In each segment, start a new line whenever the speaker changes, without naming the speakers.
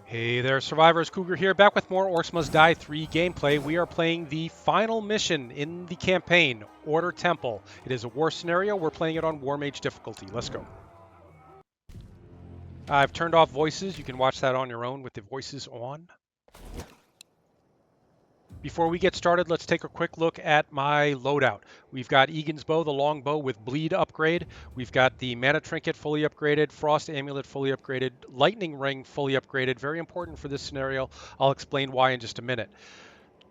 Hey there, survivors. Cougar here, back with more Orcs Must Die 3 gameplay. We are playing the final mission in the campaign, Order Temple. It is a war scenario. We're playing it on Warmage difficulty. Let's go. I've turned off voices. You can watch that on your own with the voices on. Before we get started, let's take a quick look at my loadout. We've got Egan's Bow, the long bow with bleed upgrade. We've got the mana trinket fully upgraded, frost amulet fully upgraded, lightning ring fully upgraded. Very important for this scenario. I'll explain why in just a minute.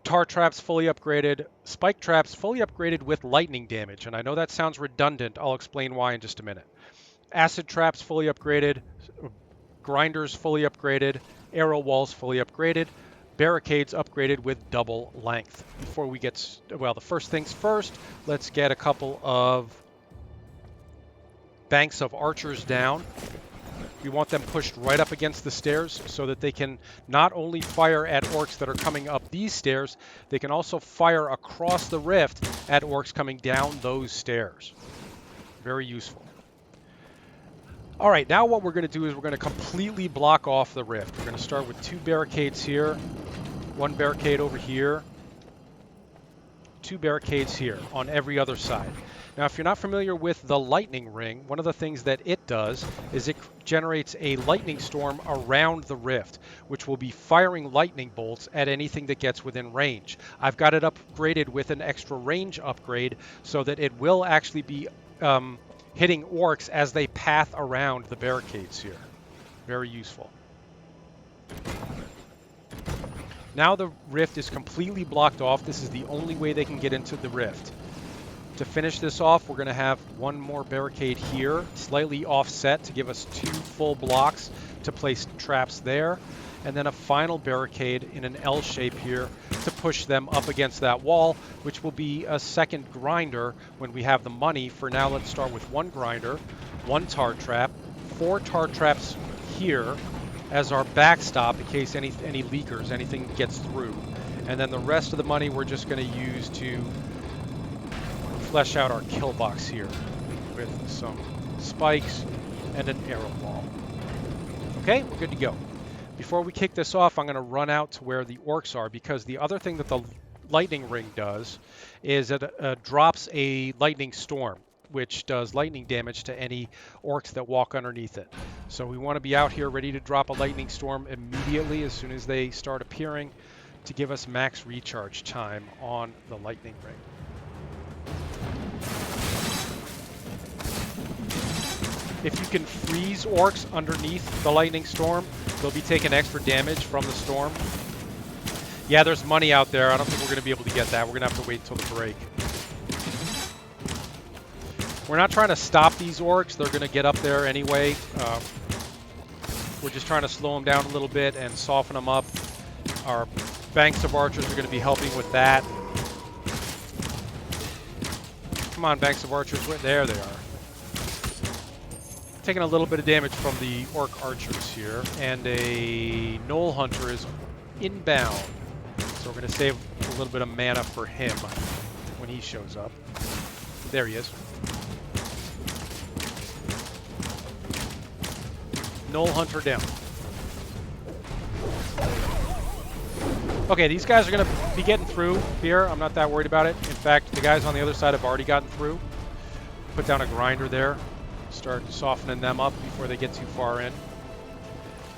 Tar traps fully upgraded, spike traps fully upgraded with lightning damage. And I know that sounds redundant. I'll explain why in just a minute. Acid traps fully upgraded, grinders fully upgraded, arrow walls fully upgraded, barricades upgraded with double length. Before we get, well, the first things first, let's get a couple of banks of archers down. We want them pushed right up against the stairs so that they can not only fire at orcs that are coming up these stairs, they can also fire across the rift at orcs coming down those stairs. Very useful. All right, now what we're going to do is we're going to completely block off the rift. We're going to start with 2 barricades here, 1 barricade over here, 2 barricades here on every other side. Now, if you're not familiar with the lightning ring, one of the things that it does is it generates a lightning storm around the rift, which will be firing lightning bolts at anything that gets within range. I've got it upgraded with an extra range upgrade so that it will actually be hitting orcs as they path around the barricades here. Very useful. Now the rift is completely blocked off. This is the only way they can get into the rift. To finish this off, we're going to have 1 more barricade here, slightly offset to give us 2 full blocks to place traps there, and then a final barricade in an L shape here to push them up against that wall, which will be a second grinder when we have the money. For now, let's start with 1 grinder, 1 tar trap, 4 tar traps here as our backstop in case any leakers, anything gets through. And then the rest of the money we're just going to use to flesh out our kill box here with some spikes and an arrow wall. Okay, we're good to go. Before we kick this off, I'm going to run out to where the orcs are, because the other thing that the lightning ring does is it drops a lightning storm, which does lightning damage to any orcs that walk underneath it. So we want to be out here ready to drop a lightning storm immediately as soon as they start appearing to give us max recharge time on the lightning ring. If you can freeze orcs underneath the lightning storm, they'll be taking extra damage from the storm. Yeah, there's money out there. I don't think we're going to be able to get that. We're going to have to wait until the break. We're not trying to stop these orcs. They're going to get up there anyway. We're just trying to slow them down a little bit and soften them up. Our banks of archers are going to be helping with that. Come on, banks of archers. There they are. Taking a little bit of damage from the orc archers here, and a gnoll hunter is inbound, so we're going to save a little bit of mana for him when he shows up. There he is. Gnoll hunter down. Okay, these guys are going to be getting through here. I'm not that worried about it. In fact, the guys on the other side have already gotten through. Put down a grinder there. Start softening them up before they get too far in.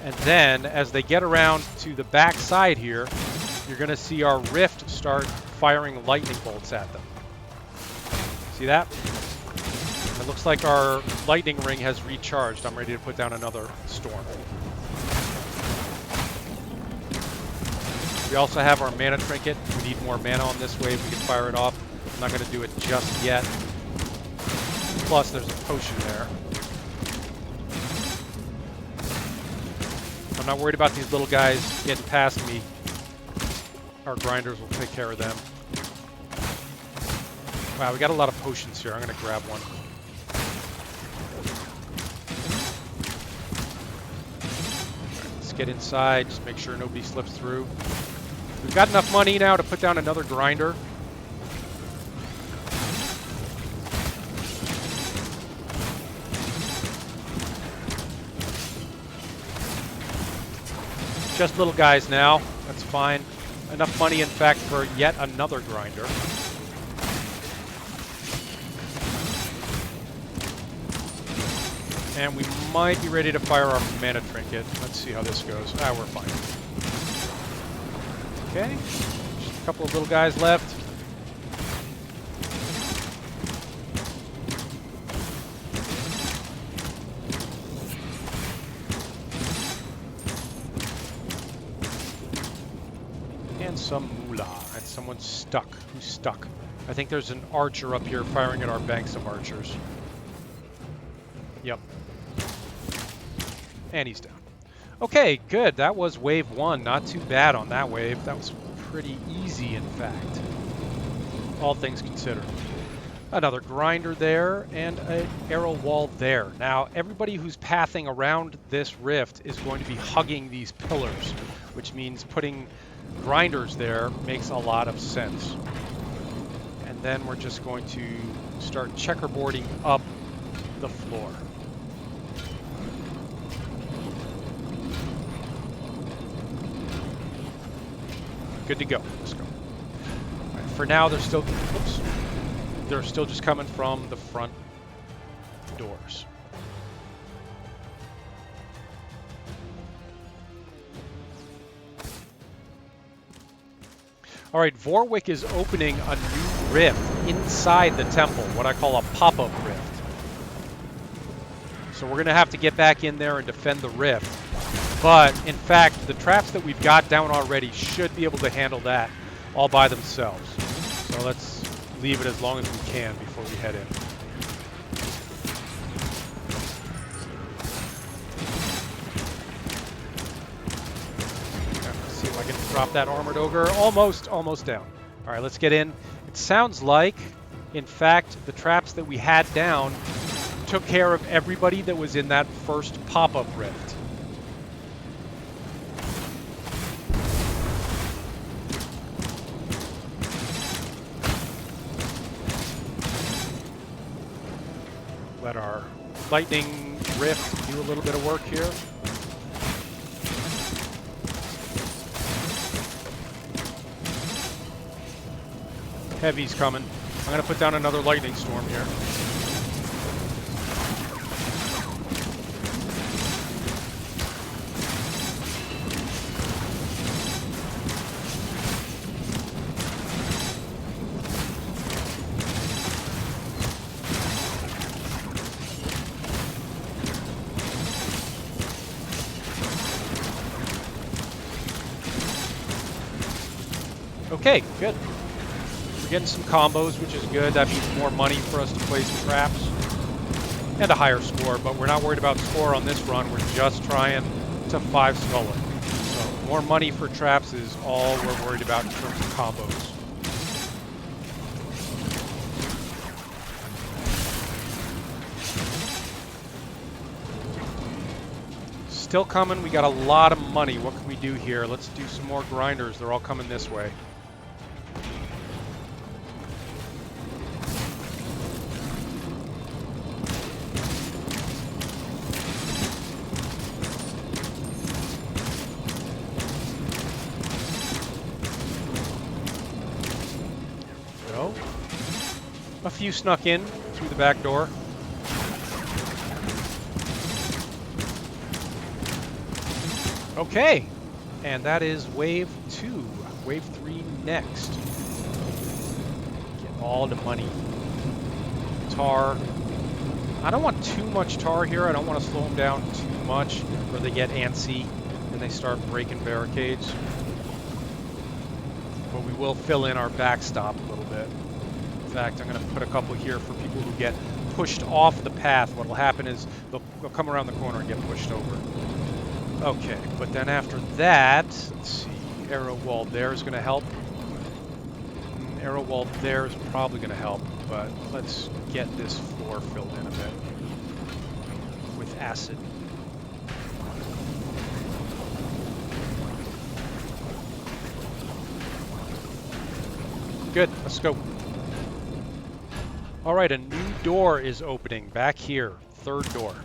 And then, as they get around to the back side here, you're going to see our rift start firing lightning bolts at them. See that? It looks like our lightning ring has recharged. I'm ready to put down another storm. We also have our mana trinket. We need more mana on this wave. We can fire it off. I'm not going to do it just yet. Plus, there's a potion there. I'm not worried about these little guys getting past me. Our grinders will take care of them. Wow, we got a lot of potions here. I'm going to grab one. Right, let's get inside. Just make sure nobody slips through. We've got enough money now to put down another grinder. Just little guys now. That's fine. Enough money, in fact, for yet another grinder. And we might be ready to fire our mana trinket. Let's see how this goes. Ah, we're fine. Okay. Just a couple of little guys left. And some moolah. And someone's stuck. Who's stuck? I think there's an archer up here firing at our banks of archers. Yep. And he's down. Okay, good. That was wave 1. Not too bad on that wave. That was pretty easy, in fact. All things considered. Another grinder there, and an arrow wall there. Now, everybody who's pathing around this rift is going to be hugging these pillars, which means putting grinders there makes a lot of sense. And then we're just going to start checkerboarding up the floor. Good to go. Let's go. All right, for now, they're still just coming from the front doors. All right, Vorwick is opening a new rift inside the temple, what I call a pop-up rift. So we're going to have to get back in there and defend the rift. But, in fact, the traps that we've got down already should be able to handle that all by themselves. So let's leave it as long as we can before we head in. Let's see if I can drop that armored ogre. Almost down. All right, let's get in. It sounds like, in fact, the traps that we had down took care of everybody that was in that first pop-up rift. Let our lightning rift do a little bit of work here. Heavy's coming. I'm going to put down another lightning storm here. Okay, good. We're getting some combos, which is good. That means more money for us to place traps. And a higher score, but we're not worried about score on this run. We're just trying to 5-skull it. So more money for traps is all we're worried about in terms of combos. Still coming. We got a lot of money. What can we do here? Let's do some more grinders. They're all coming this way. A few snuck in through the back door. Okay, and that is wave 2. Wave 3 next. Get all the money. Tar. I don't want too much tar here. I don't want to slow them down too much, or they get antsy and they start breaking barricades. But we will fill in our backstop a little bit. In fact, I'm going to put a couple here for people who get pushed off the path. What will happen is they'll come around the corner and get pushed over. Okay, but then after that, let's see, arrow wall there is going to help. Arrow wall there is probably going to help, but let's get this floor filled in a bit with acid. Good, let's go. All right, a new door is opening back here, third door.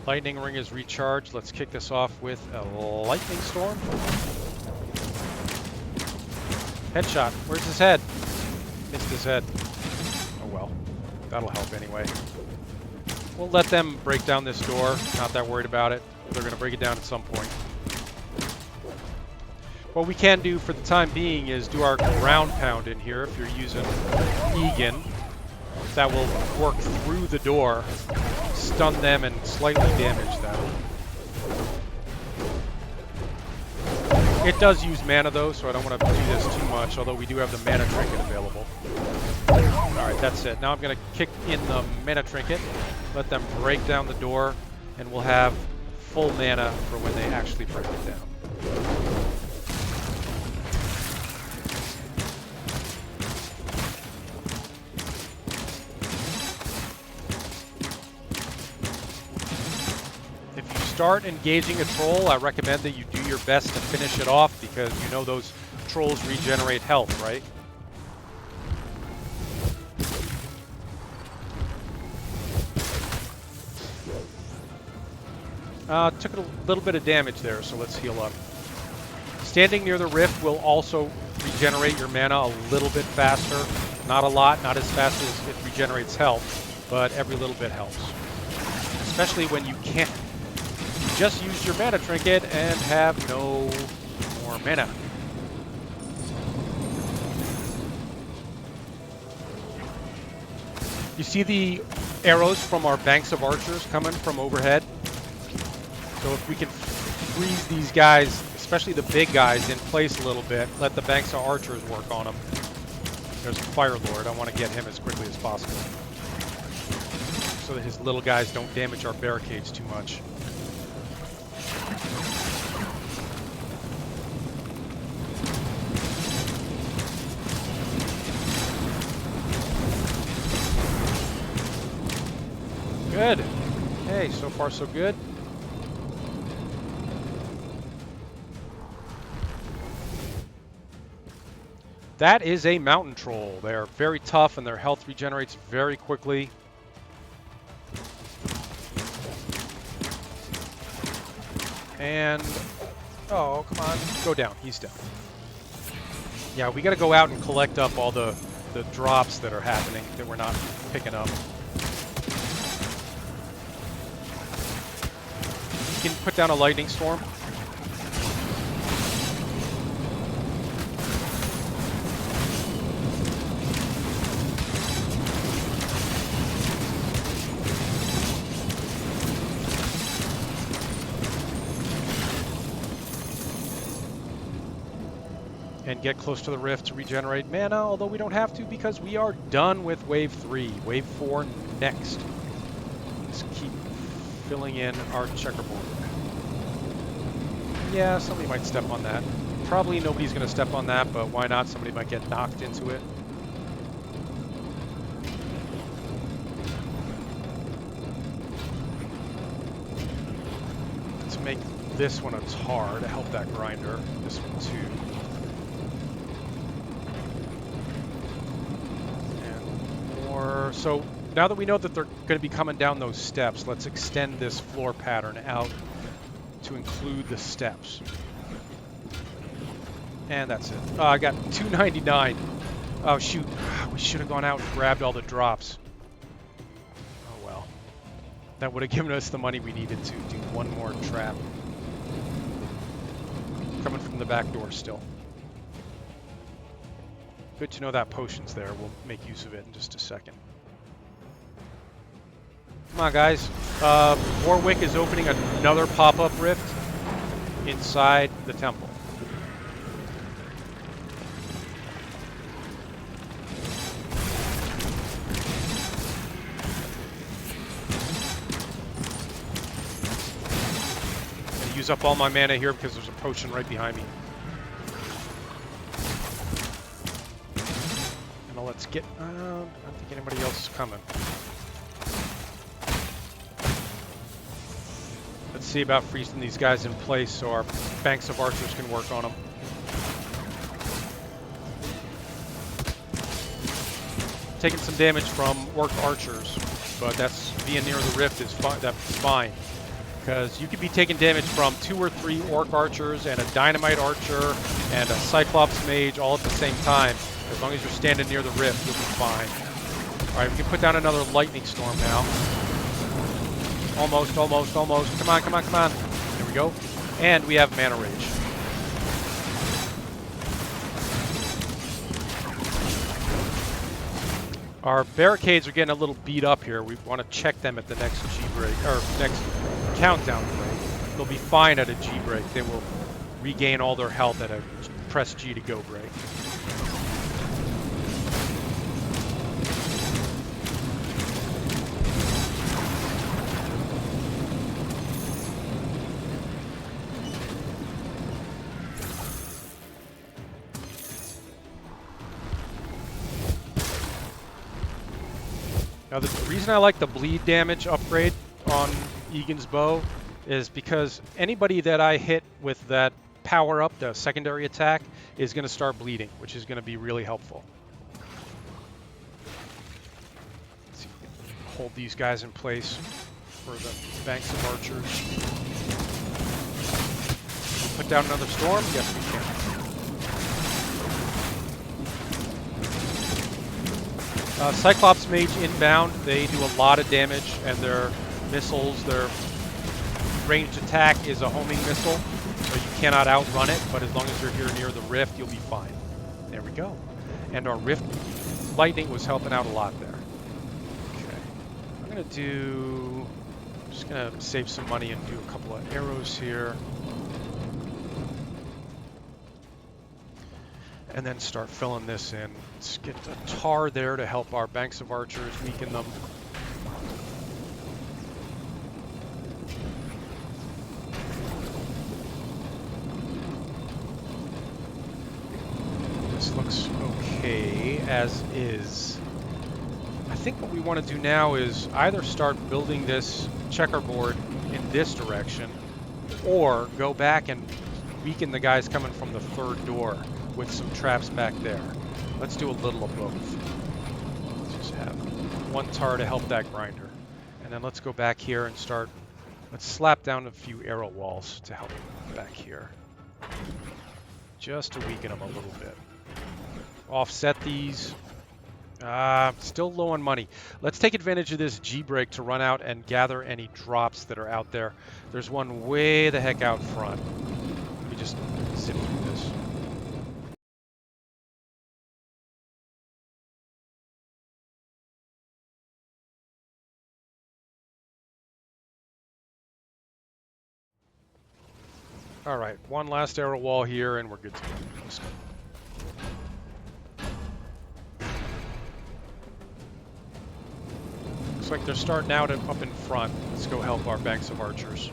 Lightning ring is recharged. Let's kick this off with a lightning storm. Headshot. Where's his head? Missed his head. Oh well. That'll help anyway. We'll let them break down this door. Not that worried about it. They're going to break it down at some point. What we can do for the time being is do our ground pound in here if you're using Egan. That will work through the door, stun them, and slightly damage them. It does use mana though, so I don't want to do this too much, although we do have the mana trinket available. Alright, that's it. Now I'm going to kick in the mana trinket, let them break down the door, and we'll have full mana for when they actually break it down. Start engaging a troll, I recommend that you do your best to finish it off because you know those trolls regenerate health, right? Took a little bit of damage there, so let's heal up. Standing near the rift will also regenerate your mana a little bit faster. Not a lot, not as fast as it regenerates health, but every little bit helps. Especially when you can't just use your mana trinket and have no more mana. You see the arrows from our banks of archers coming from overhead? So if we can freeze these guys, especially the big guys, in place a little bit, let the banks of archers work on them. There's a Fire Lord. I want to get him as quickly as possible so that his little guys don't damage our barricades too much. Good. Hey, so far so good. That is a mountain troll. They're very tough and their health regenerates very quickly. And, oh, come on, go down. He's down. Yeah, we got to go out and collect up all the drops that are happening that we're not picking up. You can put down a lightning storm. And get close to the rift to regenerate mana, although we don't have to because we are done with Wave 3. Wave 4 next. Let's keep filling in our checkerboard. Yeah, somebody might step on that. Probably nobody's going to step on that, but why not? Somebody might get knocked into it. Let's make this one a tar to help that grinder. This one too. So now that we know that they're going to be coming down those steps, let's extend this floor pattern out to include the steps. And that's it. I got 299. Oh shoot, we should have gone out and grabbed all the drops. Oh well. That would have given us the money we needed to do one more trap. Coming from the back door still. Good to know that potion's there. We'll make use of it in just a second. Come on, guys. Warwick is opening another pop-up rift inside the temple. I'm going to use up all my mana here because there's a potion right behind me. And let's get... I don't think anybody else is coming. Let's see about freezing these guys in place so our banks of archers can work on them. Taking some damage from orc archers, but that's being near the rift is that's fine. Because you could be taking damage from 2 or 3 Orc archers and a Dynamite archer and a Cyclops mage all at the same time. As long as you're standing near the rift, you'll be fine. Alright, we can put down another lightning storm now. Almost, almost, almost. Come on, come on, come on. There we go. And we have Mana Rage. Our barricades are getting a little beat up here. We want to check them at the next G break, or next countdown break. They'll be fine at a G break. They will regain all their health at a press G to go break. Now, the reason I like the bleed damage upgrade on Egan's bow is because anybody that I hit with that power up, the secondary attack, is going to start bleeding, which is going to be really helpful. Let's see if we can hold these guys in place for the banks of archers. Put down another storm? Yes, we can. Cyclops Mage inbound, they do a lot of damage, and their missiles, their ranged attack is a homing missile, so you cannot outrun it, but as long as you're here near the rift, you'll be fine. There we go. And our rift lightning was helping out a lot there. Okay. I'm just gonna save some money and do a couple of arrows here. And then start filling this in. Let's get a tar there to help our banks of archers, weaken them. This looks okay as is. I think what we want to do now is either start building this checkerboard in this direction, or go back and weaken the guys coming from the third door with some traps back there. Let's do a little of both. Let's just have one tar to help that grinder. And then let's go back here and start, let's slap down a few arrow walls to help back here. Just to weaken them a little bit. Offset these. Still low on money. Let's take advantage of this G break to run out and gather any drops that are out there. There's one way the heck out front. Let me just zip through this. All right, one last arrow wall here, and we're good to go. Let's go. Looks like they're starting out up in front. Let's go help our banks of archers.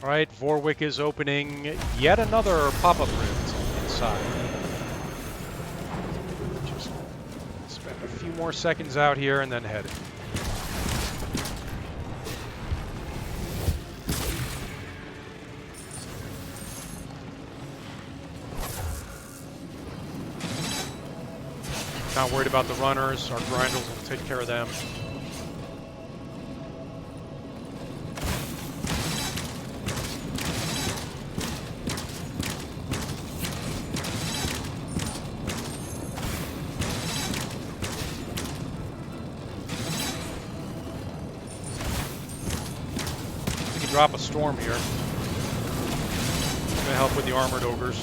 All right, Vorwick is opening yet another pop-up rift inside. Just spend a few more seconds out here and then head in. Not worried about the runners. Our grinders will take care of them. Drop a storm here. It's going to help with the armored ogres.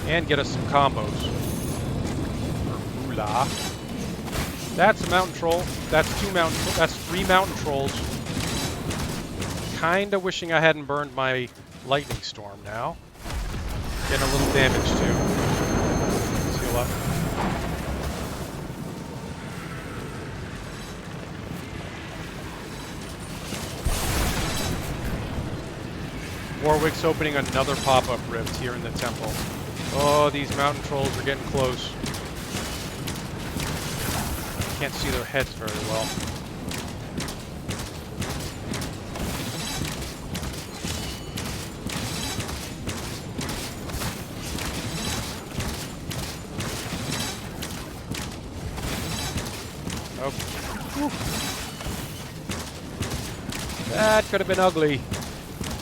And get us some combos. Ooh-la. That's a mountain troll. That's that's 3 mountain trolls. Kinda wishing I hadn't burned my lightning storm now. Getting a little damage too. Seal up. Warwick's opening another pop-up rift here in the temple. Oh, these mountain trolls are getting close. Can't see their heads very well. Oh. Whew. That could have been ugly.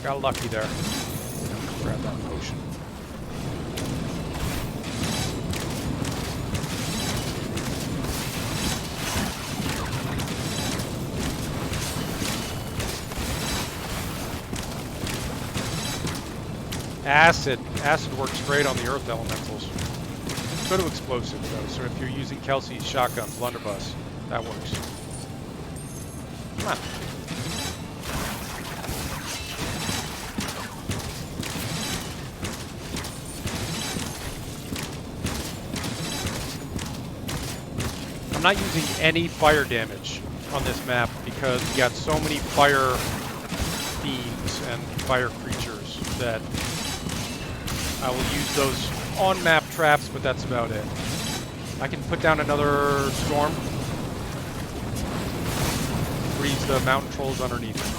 Got lucky there. Grab that potion. Acid. Acid works great on the earth elementals. Go to explosives though, so if you're using Kelsey's shotgun, blunderbuss, that works. Come on. I'm not using any fire damage on this map because we got so many fire fiends and fire creatures that I will use those on-map traps, but that's about it. I can put down another storm. Freeze the mountain trolls underneath it.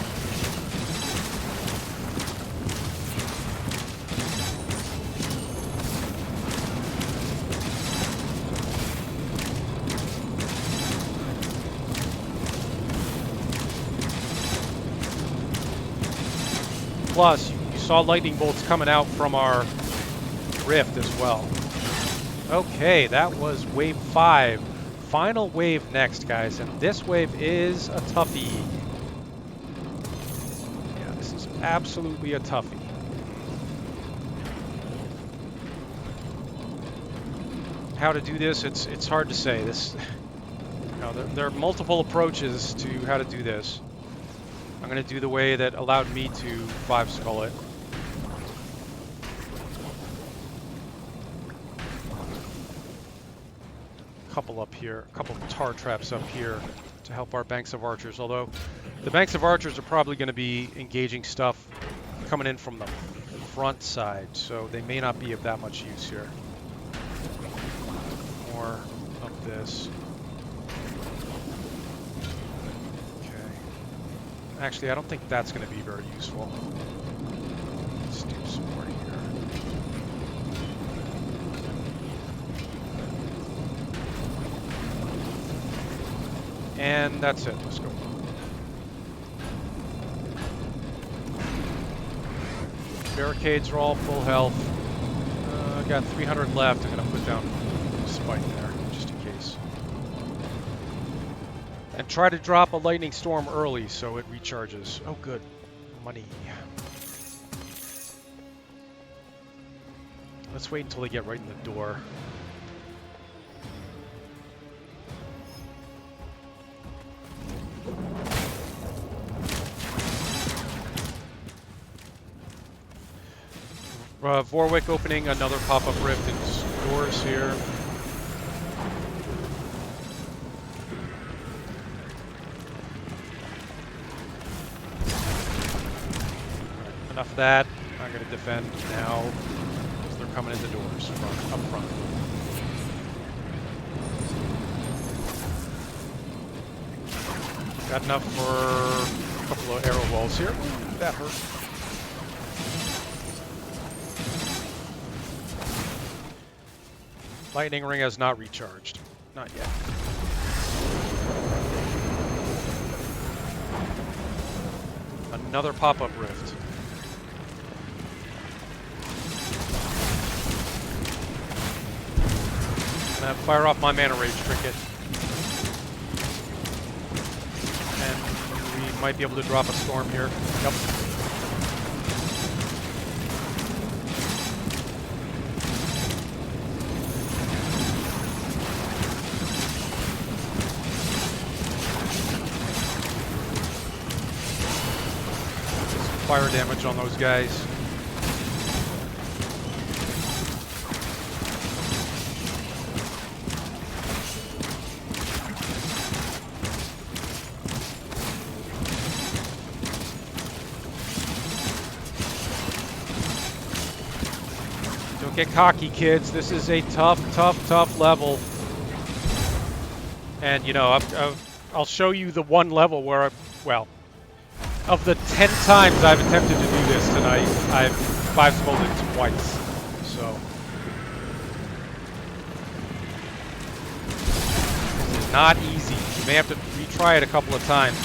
Plus, you saw lightning bolts coming out from our rift as well. Okay, that was wave 5. Final wave next, guys, and this wave is a toughie. Yeah, this is absolutely a toughie. How to do this, it's hard to say. This, you know, there are multiple approaches to how to do this. I'm going to do the way that allowed me to 5-skull it. Couple up here, a couple of tar traps up here to help our banks of archers, although the banks of archers are probably going to be engaging stuff coming in from the front side, so they may not be of that much use here. More of this. Okay. Actually, I don't think that's going to be very useful. Let's do some more here. And that's it. Let's go. Barricades are all full health. I got 300 left. I'm going to put down a spike there, just in case. And try to drop a lightning storm early so it recharges. Oh, good. Money. Let's wait until they get right in the door. Vorwick opening another pop-up rift in doors here. Right, enough of that. I'm going to defend now because they're coming in the doors up front. Got enough for a couple of arrow walls here. Ooh, that hurt. Lightning ring has not recharged. Not yet. Another pop-up rift. Gonna fire off my mana rage trinket. And we might be able to drop a storm here. Yep. Fire damage on those guys. Don't get cocky, kids. This is a tough level. And, you know, I'll show you the one level where, well, of the 10 times I've attempted to do this tonight, I've 5-skulled it twice. So, this is not easy. You may have to retry it a couple of times,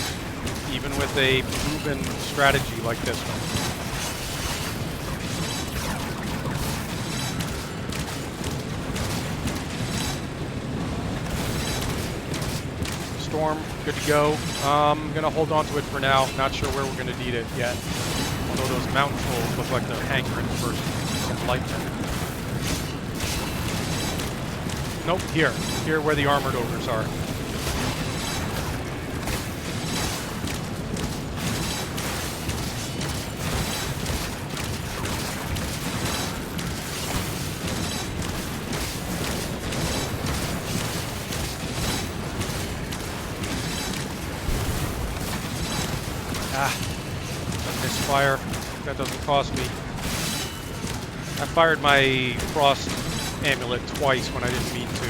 even with a proven strategy like this one. Storm, good to go. I'm gonna hold on to it for now. Not sure where we're gonna need it yet. Although those mountain trolls look like they're hankering for some lightning. Nope, here. Here where the armored ogres are. A misfire. That doesn't cost me. I fired my frost amulet twice when I didn't mean to.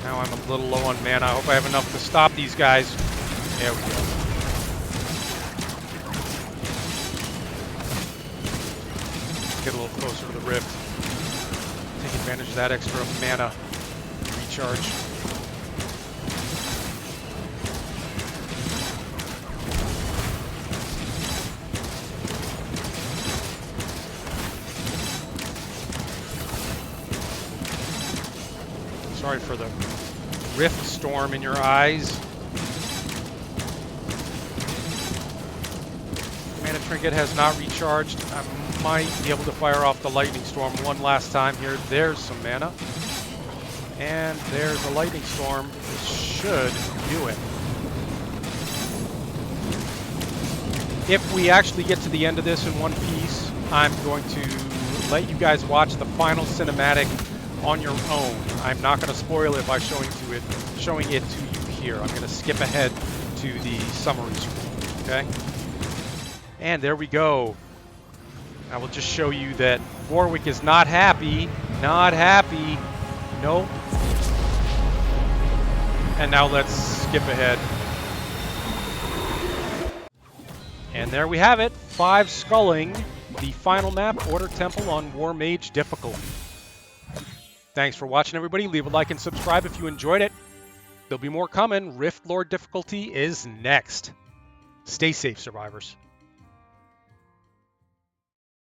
Now I'm a little low on mana. I hope I have enough to stop these guys. There we go. Get a little closer to the rift. Take advantage of that extra mana recharge. Sorry for the rift storm in your eyes. Mana trinket has not recharged. I might be able to fire off the lightning storm one last time here. There's some mana. And there's a lightning storm. This should do it. If we actually get to the end of this in one piece, I'm going to let you guys watch the final cinematic on your own. I'm not going to spoil it by showing it to you here. I'm going to skip ahead to the summary screen, okay? And there we go. I will just show you that Warwick is not happy. Not happy. Nope. And now let's skip ahead. And there we have it. 5 sculling. The final map, Order Temple on Warmage difficulty. Thanks for watching, everybody. Leave a like and subscribe if you enjoyed it. There'll be more coming. Rift Lord difficulty is next. Stay safe, survivors.